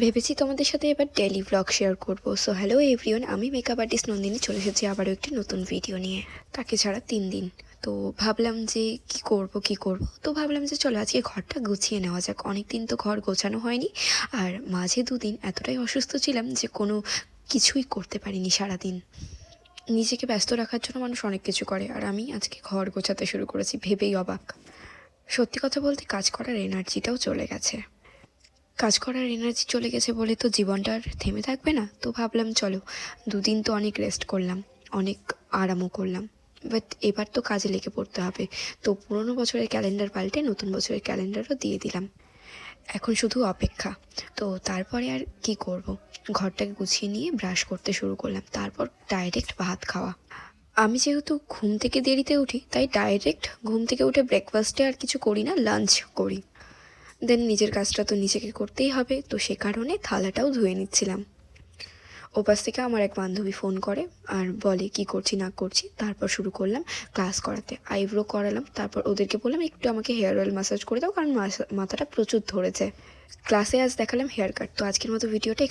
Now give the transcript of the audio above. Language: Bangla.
ভেবেছি তোমাদের সাথে এবার ডেইলি ব্লগ শেয়ার করব। সো হ্যালো এভরিওয়ান, আমি মেকআপ আর্টিস্ট নন্দিনী চলে এসেছি আবারও একটি নতুন ভিডিও নিয়ে। তাকে ছাড়া 3 দিন। তো ভাবলাম যে কি করব, তো ভাবলাম যে চলো আজকে ঘরটা গুছিয়ে নেওয়া যাক। অনেক দিন তো ঘর গোছানো হয়নি, আর মাঝে 2 দিন এতটাই অসুস্থ ছিলাম যে কোনো কিছুই করতে পারিনি সারাদিন। নিজেকে ব্যস্ত রাখার জন্য মানুষ অনেক কিছু করে, আর আমি আজকে ঘর গোছাতে শুরু করেছি, ভেবেই অবাক। সত্যি কথা বলতে কাজ করার এনার্জিটাও চলে গেছে। কাজ করার এনার্জি চলে গেছে বলে তো জীবনটা আর থেমে থাকবে না। তো ভাবলাম চলো 2 দিন তো অনেক রেস্ট করলাম, অনেক আরামও করলাম, বাট এবার তো কাজে লেগে পড়তে হবে। তো পুরোনো বছরের ক্যালেন্ডার পাল্টে নতুন বছরের ক্যালেন্ডারও দিয়ে দিলাম। এখন শুধু অপেক্ষা। তো তারপরে আর কি করব, ঘরটাকে গুছিয়ে নিয়ে ব্রাশ করতে শুরু করলাম, তারপর ডাইরেক্ট ভাত খাওয়া। আমি যেহেতু ঘুম থেকে দেরিতে উঠি, তাই ডাইরেক্ট ঘুম থেকে উঠে ব্রেকফাস্টে আর কিছু করি না, লাঞ্চ করি। দেন নিজের কাজটা তো নিজেকে করতেই হবে, তো সে কারণে থালাটাও ধুয়ে নিচ্ছিলাম। ওপাশ থেকে আমার এক বান্ধবী ফোন করে আর বলে কি করছি না করছি। তারপর শুরু করলাম ক্লাস করাতে, আইব্রো করালাম, তারপর ওদেরকে বললাম একটু আমাকে হেয়ার অয়েল ম্যাসাজ করে দাও, কারণ মাথাটা প্রচুর ধরেছে। ক্লাসে আজ দেখালাম হেয়ার কাট। তো আজকের মতো ভিডিওটা এখানে